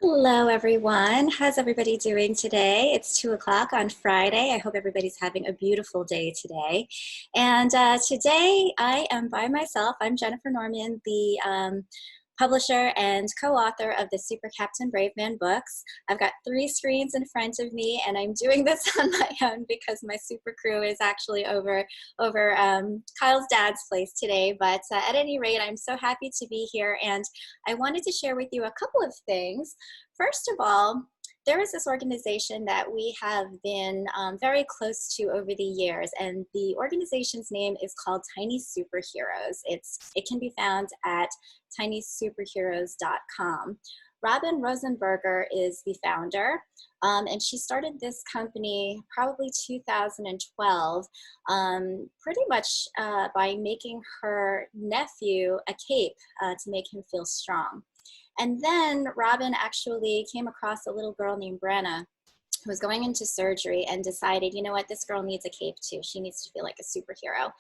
Hello, everyone. How's everybody doing today? It's 2 o'clock on Friday. I hope everybody's having a beautiful day today. And today I am by myself. I'm Jennifer Norman, the publisher and co-author of the Super Captain Brave Man books. I've got 3 screens in front of me, and I'm doing this on my own because my super crew is actually over Kyle's dad's place today. But at any rate, I'm so happy to be here, and I wanted to share with you a couple of things. First of all, there is this organization that we have been very close to over the years, and the organization's name is called Tiny Superheroes. It can be found at tinysuperheroes.com. Robin Rosenberger is the founder, and she started this company probably 2012, pretty much by making her nephew a cape to make him feel strong. And then Robin actually came across a little girl named Brenna who was going into surgery and decided, you know what, this girl needs a cape too. She needs to feel like a superhero.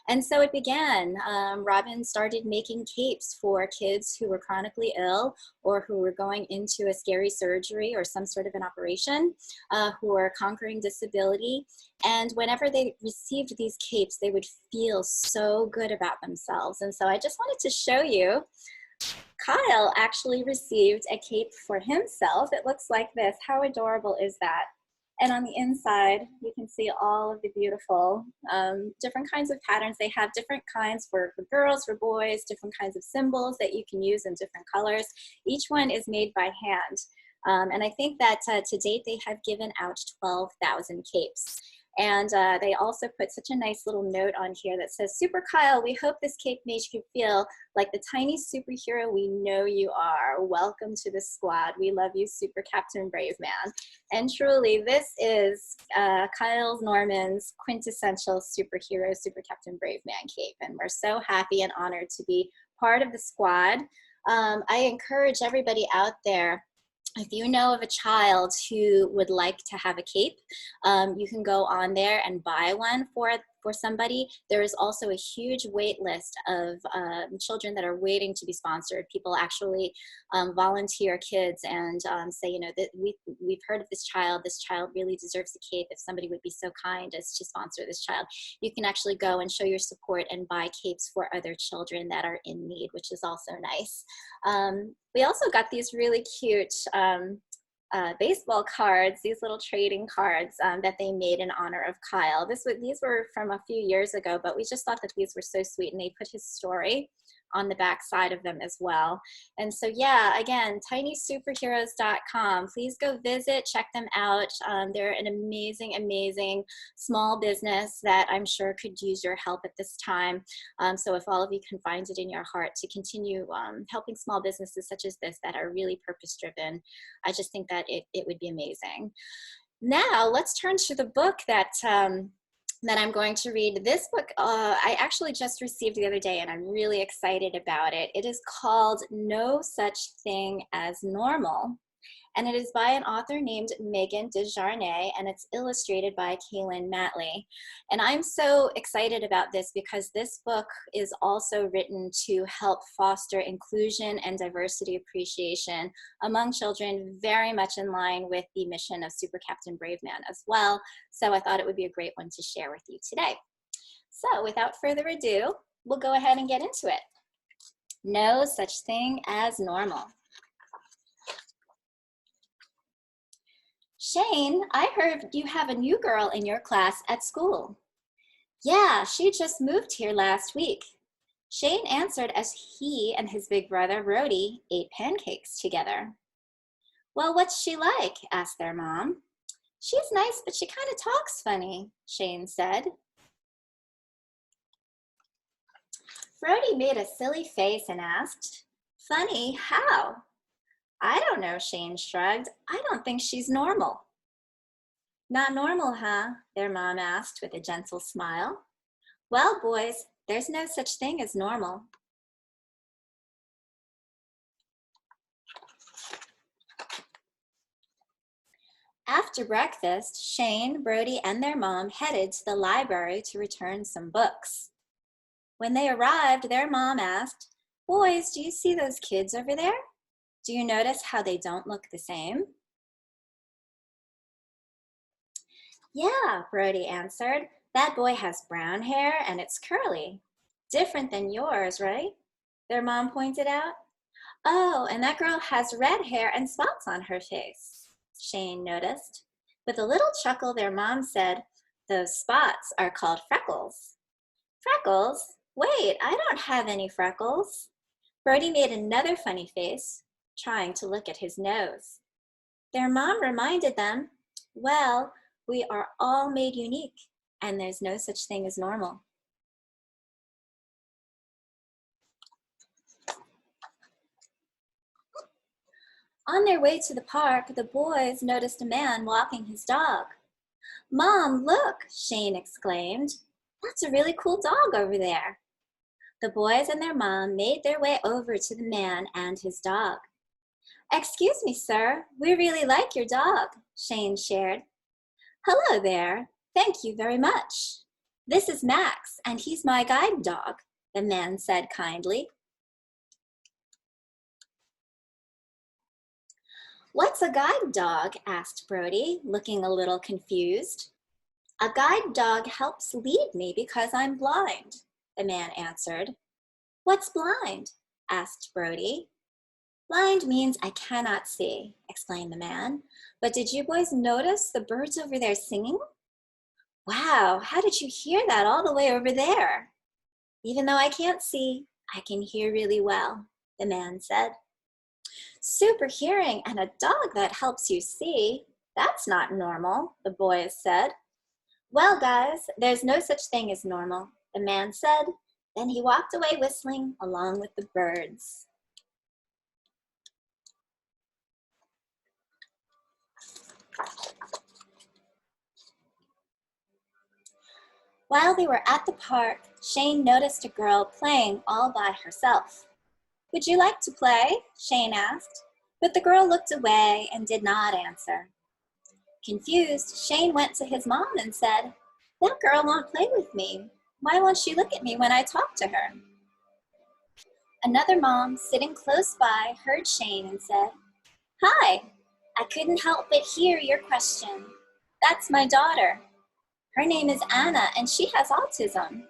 And so it began. Robin started making capes for kids who were chronically ill or who were going into a scary surgery or some sort of an operation, who were conquering disability. And whenever they received these capes, they would feel so good about themselves. And so I just wanted to show you Kyle actually received a cape for himself. It looks like this. How adorable is that? And on the inside, you can see all of the beautiful different kinds of patterns. They have different kinds for girls, for boys, different kinds of symbols that you can use in different colors. Each one is made by hand. And I think that to date, they have given out 12,000 capes. And they also put such a nice little note on here that says, Super Kyle, we hope this cape makes you feel like the tiny superhero we know you are. Welcome to the squad. We love you, Super Captain Brave Man. And truly, this is Kyle Norman's quintessential superhero, Super Captain Brave Man cape. And we're so happy and honored to be part of the squad. I encourage everybody out there, if you know of a child who would like to have a cape, you can go on there and buy one for somebody. There is also a huge wait list of children that are waiting to be sponsored. People actually volunteer kids and say, you know, that we've heard of this child really deserves a cape. If somebody would be so kind as to sponsor this child, you can actually go and show your support and buy capes for other children that are in need, which is also nice. We also got these really cute baseball cards, these little trading cards that they made in honor of Kyle. These were from a few years ago, but we just thought that these were so sweet, and they put his story on the back side of them as well. And so yeah, again, tinysuperheroes.com. Please go visit, check them out. They're an amazing, amazing small business that I'm sure could use your help at this time. So if all of you can find it in your heart to continue helping small businesses such as this that are really purpose-driven, I just think that it would be amazing. Now let's turn to the book that I'm going to read. This book I actually just received the other day, and I'm really excited about it. It is called No Such Thing as Normal, and it is by an author named Megan Desjarnais, and it's illustrated by Kaylin Matley. And I'm so excited about this because this book is also written to help foster inclusion and diversity appreciation among children, very much in line with the mission of Super Captain Brave Man as well. So I thought it would be a great one to share with you today. So without further ado, we'll go ahead and get into it. No such thing as normal. Shane, I heard you have a new girl in your class at school. Yeah, she just moved here last week. Shane answered as he and his big brother, Rhodey, ate pancakes together. Well, what's she like? Asked their mom. She's nice, but she kind of talks funny, Shane said. Rhodey made a silly face and asked, Funny, how? I don't know, Shane shrugged. I don't think she's normal. Not normal, huh? Their mom asked with a gentle smile. Well, boys, there's no such thing as normal. After breakfast, Shane, Brody, and their mom headed to the library to return some books. When they arrived, their mom asked, Boys, do you see those kids over there? Do you notice how they don't look the same? Yeah, Brody answered. That boy has brown hair and it's curly. Different than yours, right? Their mom pointed out. Oh, and that girl has red hair and spots on her face, Shane noticed. With a little chuckle, their mom said, those spots are called freckles. Freckles? Wait, I don't have any freckles. Brody made another funny face, trying to look at his nose. Their mom reminded them, well, we are all made unique, and there's no such thing as normal. On their way to the park, the boys noticed a man walking his dog. Mom, look, Shane exclaimed. That's a really cool dog over there. The boys and their mom made their way over to the man and his dog. Excuse me, sir, we really like your dog, Shane shared. Hello there, thank you very much. This is Max, and he's my guide dog, the man said kindly. What's a guide dog? Asked Brody, looking a little confused. A guide dog helps lead me because I'm blind, the man answered. What's blind? Asked Brody. Blind means I cannot see, explained the man. But did you boys notice the birds over there singing? Wow, how did you hear that all the way over there? Even though I can't see, I can hear really well, the man said. Super hearing and a dog that helps you see, that's not normal, the boys said. Well, guys, there's no such thing as normal, the man said. Then he walked away whistling along with the birds. While they were at the park, Shane noticed a girl playing all by herself. Would you like to play? Shane asked, but the girl looked away and did not answer. Confused, Shane went to his mom and said, that girl won't play with me. Why won't she look at me when I talk to her? Another mom sitting close by heard Shane and said, Hi, I couldn't help but hear your question. That's my daughter. Her name is Anna and she has autism.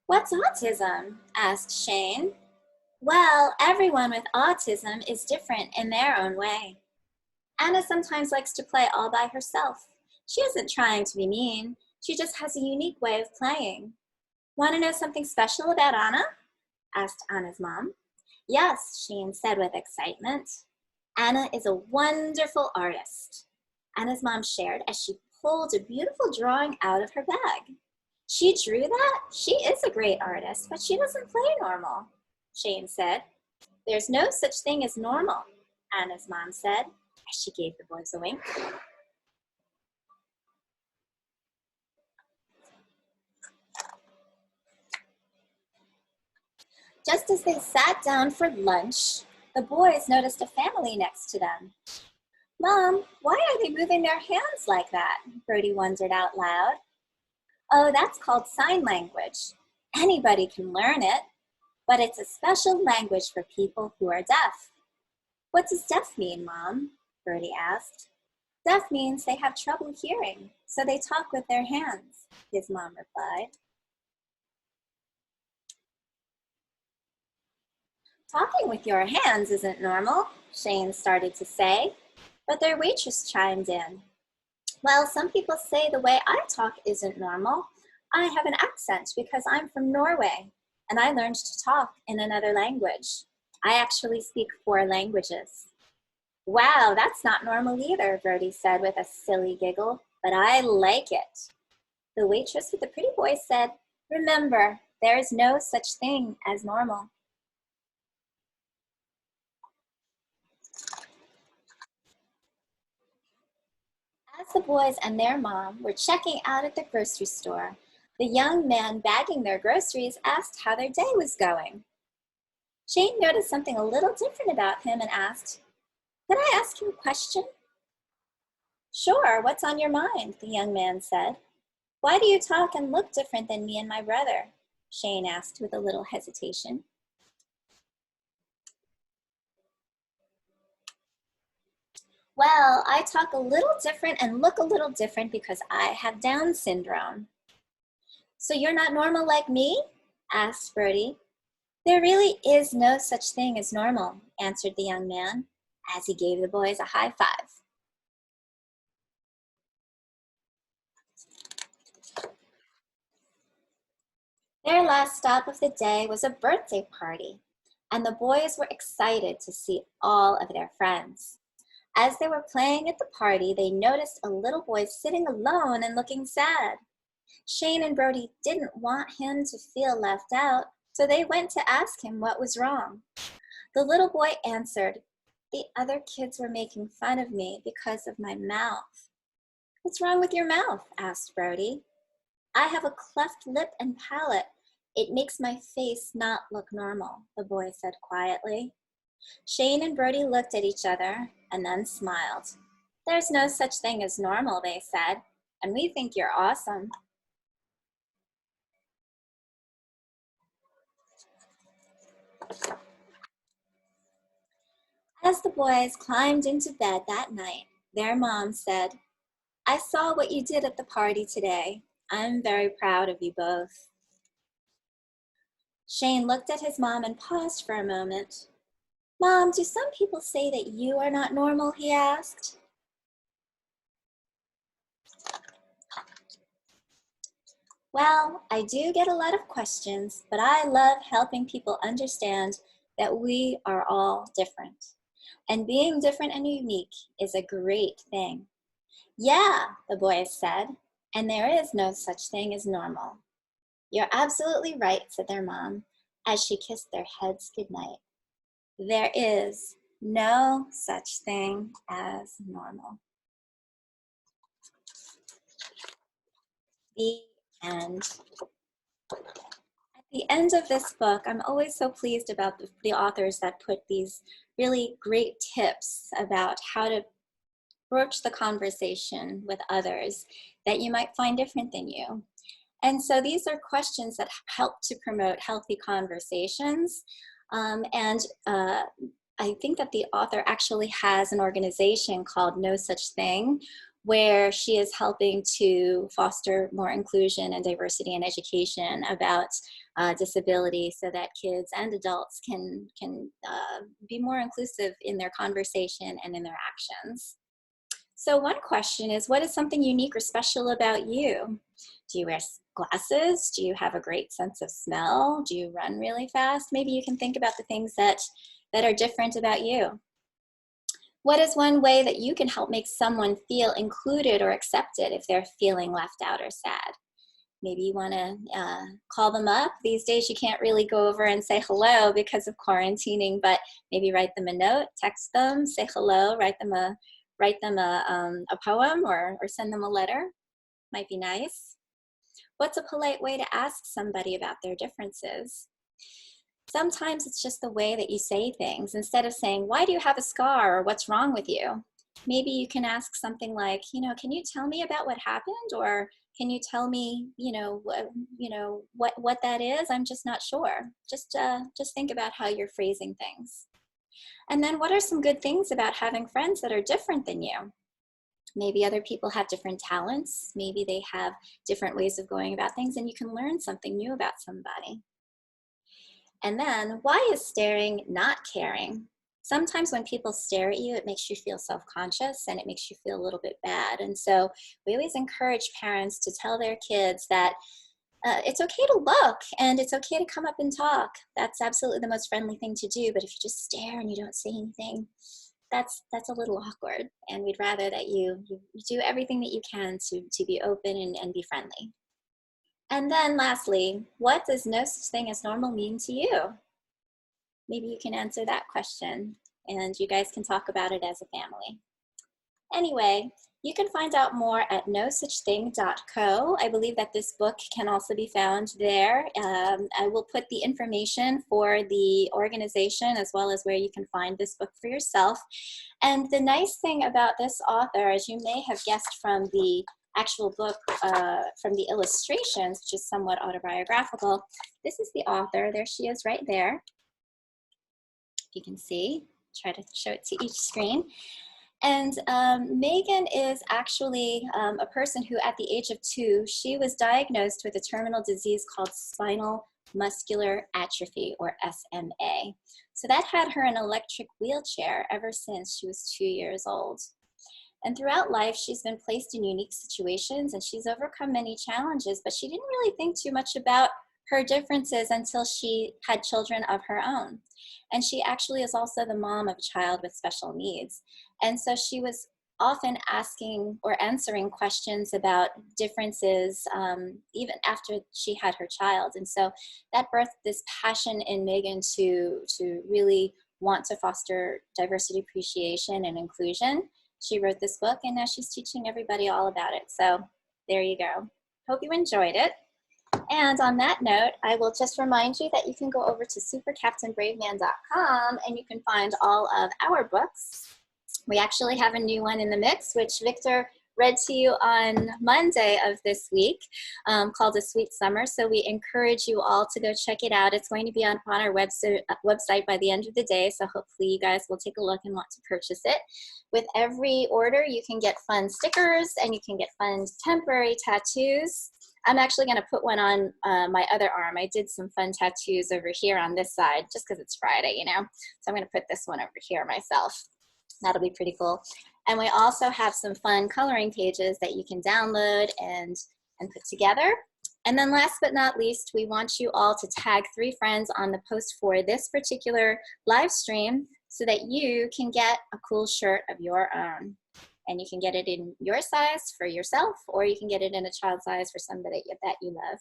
What's autism? Asked Shane. Well, everyone with autism is different in their own way. Anna sometimes likes to play all by herself. She isn't trying to be mean. She just has a unique way of playing. Want to know something special about Anna? Asked Anna's mom. Yes, Shane said with excitement. Anna is a wonderful artist. Anna's mom shared as she pulled a beautiful drawing out of her bag. She drew that? She is a great artist, but she doesn't play normal, Shane said. There's no such thing as normal, Anna's mom said as she gave the boys a wink. Just as they sat down for lunch, the boys noticed a family next to them. Mom, why are they moving their hands like that? Brody wondered out loud. Oh, that's called sign language. Anybody can learn it, but it's a special language for people who are deaf. What does deaf mean, Mom? Brody asked. Deaf means they have trouble hearing, so they talk with their hands, his mom replied. Talking with your hands isn't normal, Shane started to say, but their waitress chimed in. Well, some people say the way I talk isn't normal. I have an accent because I'm from Norway, and I learned to talk in another language. I actually speak 4 languages. Wow, that's not normal either, Brody said with a silly giggle, but I like it. The waitress with the pretty voice said, remember, there is no such thing as normal. As the boys and their mom were checking out at the grocery store, the young man bagging their groceries asked how their day was going. Shane noticed something a little different about him and asked, "Can I ask you a question?" "Sure, what's on your mind?" the young man said. "Why do you talk and look different than me and my brother?" Shane asked with a little hesitation. Well, I talk a little different and look a little different because I have Down syndrome. So you're not normal like me? Asked Brody. There really is no such thing as normal, answered the young man, as he gave the boys a high five. Their last stop of the day was a birthday party, and the boys were excited to see all of their friends. As they were playing at the party, they noticed a little boy sitting alone and looking sad. Shane and Brody didn't want him to feel left out, so they went to ask him what was wrong. The little boy answered, "The other kids were making fun of me because of my mouth." "What's wrong with your mouth?" asked Brody. "I have a cleft lip and palate. It makes my face not look normal," the boy said quietly. Shane and Brody looked at each other and then smiled. "There's no such thing as normal," they said, "and we think you're awesome." As the boys climbed into bed that night, their mom said, "I saw what you did at the party today. I'm very proud of you both." Shane looked at his mom and paused for a moment. "Mom, do some people say that you are not normal?" he asked. "Well, I do get a lot of questions, but I love helping people understand that we are all different. And being different and unique is a great thing." "Yeah," the boys said, "and there is no such thing as normal." "You're absolutely right," said their mom, as she kissed their heads goodnight. There is no such thing as normal. The end. At the end of this book, I'm always so pleased about the authors that put these really great tips about how to broach the conversation with others that you might find different than you. And so these are questions that help to promote healthy conversations. And I think that the author actually has an organization called No Such Thing, where she is helping to foster more inclusion and diversity in education about disability, so that kids and adults can be more inclusive in their conversation and in their actions. So one question is, what is something unique or special about you? Do you wear glasses? Do you have a great sense of smell? Do you run really fast? Maybe you can think about the things that are different about you. What is one way that you can help make someone feel included or accepted if they're feeling left out or sad? Maybe you want to call them up. These days you can't really go over and say hello because of quarantining, but maybe write them a note, text them, say hello, write them a poem, or send them a letter. Might be nice. What's a polite way to ask somebody about their differences? Sometimes it's just the way that you say things. Instead of saying, "Why do you have a scar?" or "What's wrong with you?" maybe you can ask something like, "Can you tell me about what happened?" or "Can you tell me, what that is? I'm just not sure." Just think about how you're phrasing things. And then, what are some good things about having friends that are different than you? Maybe other people have different talents. Maybe they have different ways of going about things, and you can learn something new about somebody. And then, why is staring not caring? Sometimes when people stare at you, it makes you feel self-conscious and it makes you feel a little bit bad. And so we always encourage parents to tell their kids that it's okay to look and it's okay to come up and talk. That's absolutely the most friendly thing to do. But if you just stare and you don't say anything, that's a little awkward. And we'd rather that you do everything that you can to be open and be friendly. And then lastly, what does no such thing as normal mean to you? Maybe you can answer that question and you guys can talk about it as a family. Anyway, you can find out more at nosuchthing.co. I believe that this book can also be found there. I will put the information for the organization as well as where you can find this book for yourself. And the nice thing about this author, as you may have guessed from the actual book from the illustrations, which is somewhat autobiographical. This is the author. There she is right there. If you can see, try to show it to each screen. And Megan is actually a person who at the age of 2, she was diagnosed with a terminal disease called spinal muscular atrophy, or SMA. So that had her in an electric wheelchair ever since she was 2 years old. And throughout life, she's been placed in unique situations and she's overcome many challenges, but she didn't really think too much about her differences until she had children of her own. And she actually is also the mom of a child with special needs. And so she was often asking or answering questions about differences even after she had her child. And so that birthed this passion in Megan to really want to foster diversity, appreciation, and inclusion. She wrote this book and now she's teaching everybody all about it. So there you go. Hope you enjoyed it. And on that note, I will just remind you that you can go over to SuperCaptainBraveMan.com and you can find all of our books. We actually have a new one in the mix, which Victor read to you on Monday of this week, called A Sweet Summer. So we encourage you all to go check it out. It's going to be on our website by the end of the day. So hopefully you guys will take a look and want to purchase it. With every order, you can get fun stickers and you can get fun temporary tattoos. I'm actually going to put one on my other arm. I did some fun tattoos over here on this side just because it's Friday, you know. So I'm going to put this one over here myself. That'll be pretty cool. And we also have some fun coloring pages that you can download and put together. And then last but not least, we want you all to tag 3 friends on the post for this particular live stream so that you can get a cool shirt of your own. And you can get it in your size for yourself, or you can get it in a child size for somebody that you love.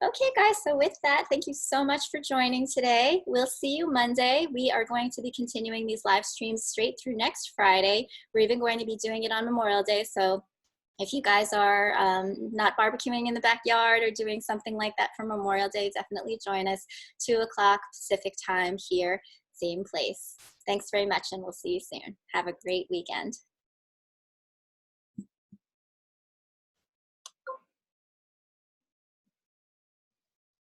Okay, guys, so with that, thank you so much for joining today. We'll see you Monday. We are going to be continuing these live streams straight through next Friday. We're even going to be doing it on Memorial Day, so if you guys are not barbecuing in the backyard or doing something like that for Memorial Day, definitely join us 2 o'clock Pacific time here, same place. Thanks very much, and we'll see you soon. Have a great weekend.